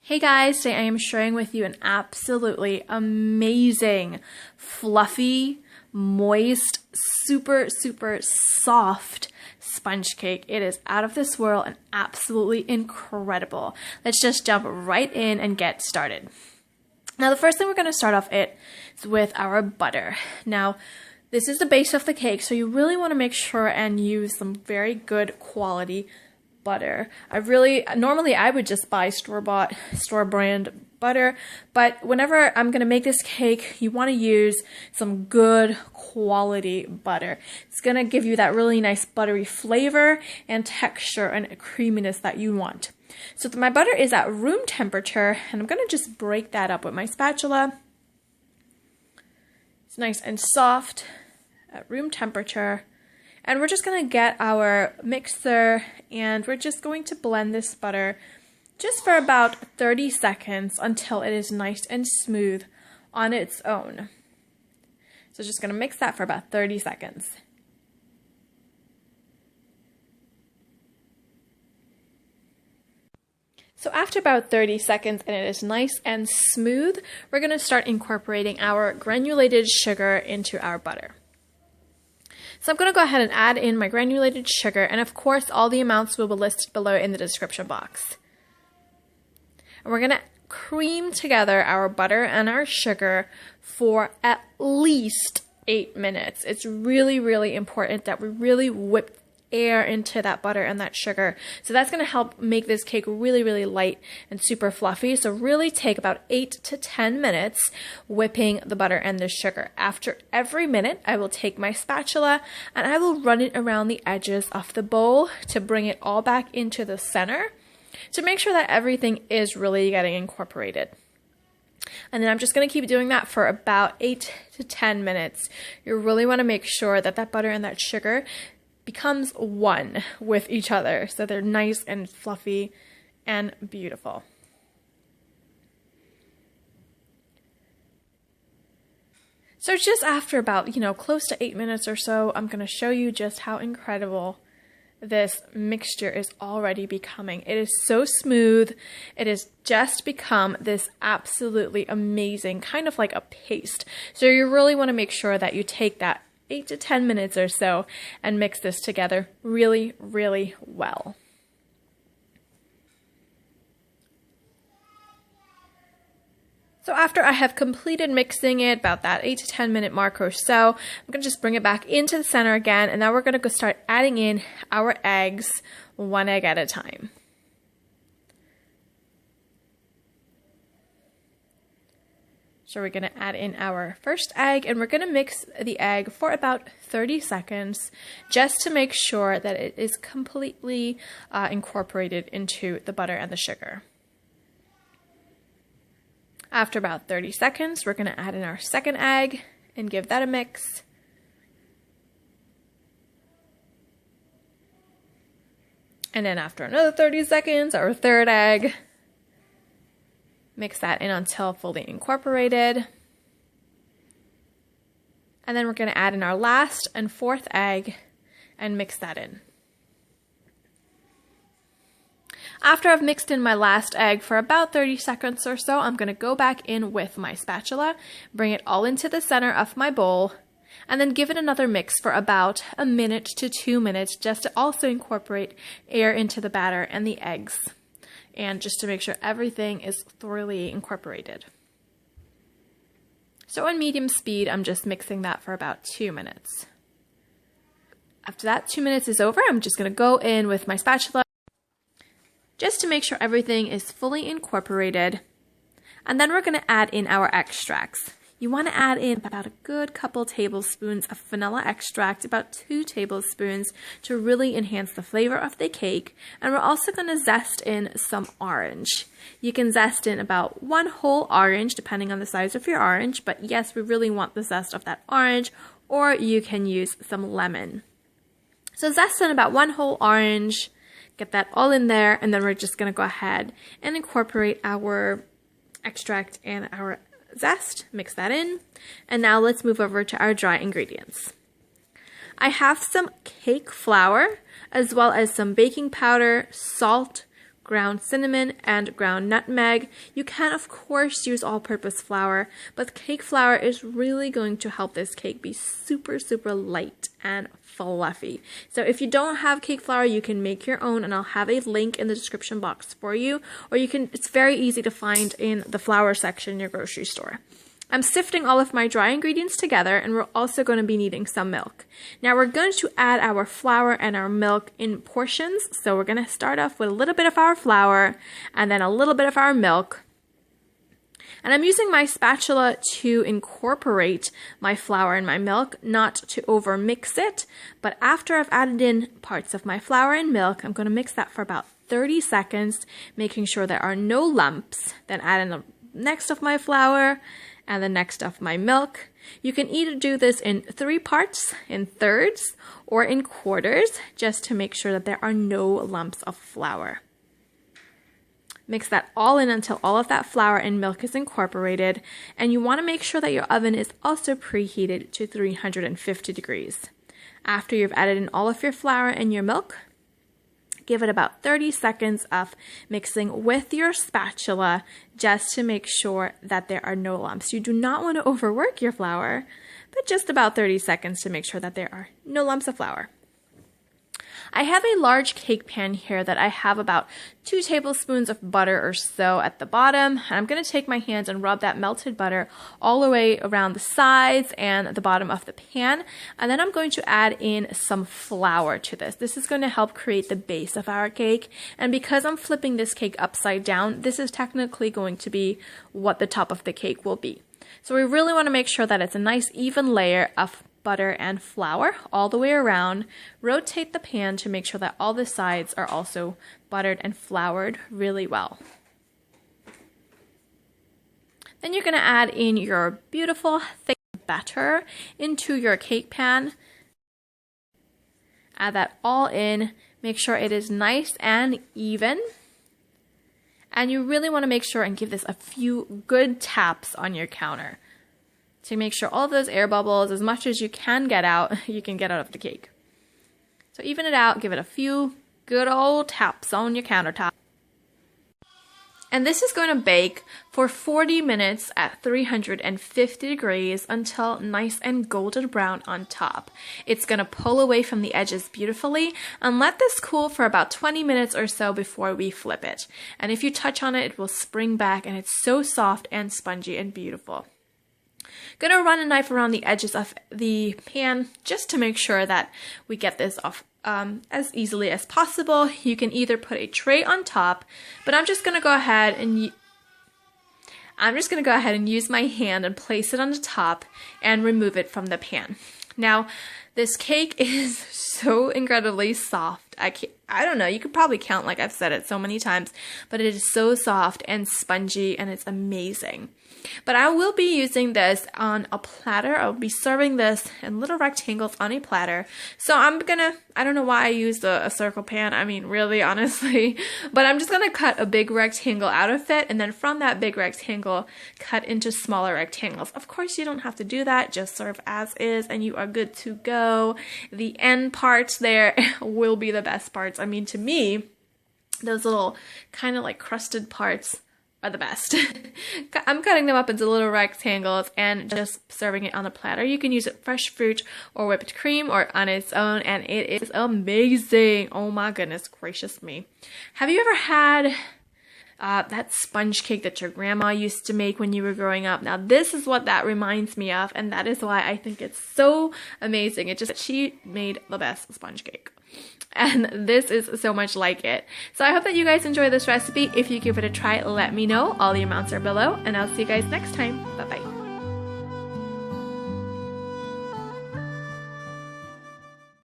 Hey guys, today I am sharing with you an absolutely amazing, fluffy, moist, super soft sponge cake. It is out of this world and absolutely incredible. Let's just jump right in and get started. Now the first thing we're going to start off is with our butter. Now this is the base of the cake, so you really want to make sure and use some very good quality butter. Normally I would just buy store-bought, store-brand butter, but whenever I'm going to make this cake, you want to use some good quality butter. It's going to give you that really nice buttery flavor and texture and creaminess that you want. So my butter is at room temperature, and I'm going to just break that up with my spatula. It's nice and soft at room temperature. And we're just going to get our mixer and we're just going to blend this butter just for about 30 seconds until it is nice and smooth on its own. So just going to mix that for about 30 seconds. So after about 30 seconds and it is nice and smooth, we're going to start incorporating our granulated sugar into our butter. So I'm going to go ahead and add in my granulated sugar, and of course all the amounts will be listed below in the description box. And we're going to cream together our butter and our sugar for at least 8 minutes. It's really important that we really whip air into that butter and that sugar. So that's going to help make this cake really light and super fluffy. So really take about 8 to 10 minutes whipping the butter and the sugar. After every minute, I will take my spatula and I will run it around the edges of the bowl to bring it all back into the center to make sure that everything is really getting incorporated. And then I'm just going to keep doing that for about 8 to 10 minutes. You really want to make sure that that butter and that sugar becomes one with each other, so they're nice and fluffy and beautiful. So just after about, close to 8 minutes or so, I'm going to show you just how incredible this mixture is already becoming. It is so smooth. It has just become this absolutely amazing, kind of like a paste. So you really want to make sure that you take that 8 to 10 minutes or so and mix this together really well. So after I have completed mixing it, about that 8 to 10 minute mark or so, I'm going to just bring it back into the center again, and now we're going to go start adding in our eggs, one egg at a time. So we're going to add in our first egg, and we're going to mix the egg for about 30 seconds just to make sure that it is completely incorporated into the butter and the sugar. After about 30 seconds, we're going to add in our second egg and give that a mix. And then after another 30 seconds, our third egg. Mix that in until fully incorporated. And then we're going to add in our last and fourth egg and mix that in. After I've mixed in my last egg for about 30 seconds or so, I'm going to go back in with my spatula, bring it all into the center of my bowl, and then give it another mix for about 1 minute to 2 minutes just to also incorporate air into the batter and the eggs, and just to make sure everything is thoroughly incorporated. So on medium speed, I'm just mixing that for about 2 minutes. After that 2 minutes is over, I'm just going to go in with my spatula just to make sure everything is fully incorporated. And then we're going to add in our extracts. You want to add in about a good couple tablespoons of vanilla extract, about 2 tablespoons, to really enhance the flavor of the cake. And we're also going to zest in some orange. You can zest in about 1 whole orange, depending on the size of your orange. But yes, we really want the zest of that orange, or you can use some lemon. So zest in about 1 whole orange, get that all in there, and then we're just going to go ahead and incorporate our extract and our zest, mix that in, and now let's move over to our dry ingredients. I have some cake flour as well as some baking powder, salt, ground cinnamon, and ground nutmeg. You can, of course, use all-purpose flour, but cake flour is really going to help this cake be super, super light and fluffy. So if you don't have cake flour, you can make your own, and I'll have a link in the description box for you, or you can, it's very easy to find in the flour section in your grocery store. I'm sifting all of my dry ingredients together, and we're also going to be needing some milk. Now we're going to add our flour and our milk in portions. So we're going to start off with a little bit of our flour and then a little bit of our milk. And I'm using my spatula to incorporate my flour and my milk, not to over mix it. But after I've added in parts of my flour and milk, I'm going to mix that for about 30 seconds, making sure there are no lumps. Then add in the next of my flour and the next of my milk. You can either do this in 3 parts, in thirds, or in quarters, just to make sure that there are no lumps of flour. Mix that all in until all of that flour and milk is incorporated, and you want to make sure that your oven is also preheated to 350 degrees. After you've added in all of your flour and your milk, give it about 30 seconds of mixing with your spatula just to make sure that there are no lumps. You do not want to overwork your flour, but just about 30 seconds to make sure that there are no lumps of flour. I have a large cake pan here that I have about 2 tablespoons of butter or so at the bottom. And I'm going to take my hands and rub that melted butter all the way around the sides and the bottom of the pan. And then I'm going to add in some flour to this. This is going to help create the base of our cake. And because I'm flipping this cake upside down, this is technically going to be what the top of the cake will be. So we really want to make sure that it's a nice even layer of butter and flour all the way around. Rotate the pan to make sure that all the sides are also buttered and floured really well. Then you're going to add in your beautiful thick batter into your cake pan. Add that all in. Make sure it is nice and even. And you really want to make sure and give this a few good taps on your counter to make sure all of those air bubbles, as much as you can get out, you can get out of the cake. So even it out, give it a few good old taps on your countertop. And this is going to bake for 40 minutes at 350 degrees until nice and golden brown on top. It's going to pull away from the edges beautifully, and let this cool for about 20 minutes or so before we flip it. And if you touch on it, it will spring back, and it's so soft and spongy and beautiful. Gonna run a knife around the edges of the pan just to make sure that we get this off as easily as possible. You can either put a tray on top, but I'm just gonna go ahead and use my hand and place it on the top and remove it from the pan. Now, this cake is so incredibly soft. I don't know, you could probably count, like I've said it so many times, but it is so soft and spongy, and it's amazing. But I will be using this on a platter. I'll be serving this in little rectangles on a platter. So I don't know why I used a circle pan, I mean really honestly, but I'm just gonna cut a big rectangle out of it, and then from that big rectangle, cut into smaller rectangles. Of course you don't have to do that, just serve as is and you are good to go. The end parts there will be the best parts. I mean, to me, those little kind of like crusted parts are the best. I'm cutting them up into little rectangles and just serving it on a platter. You can use it fresh fruit or whipped cream or on its own, and it is amazing. Oh my goodness gracious me. Have you ever had that sponge cake that your grandma used to make when you were growing up? Now this is what that reminds me of, and that is why I think it's so amazing. She made the best sponge cake. And this is so much like it. So I hope that you guys enjoy this recipe. If you give it a try, let me know. All the amounts are below, and I'll see you guys next time. Bye-bye.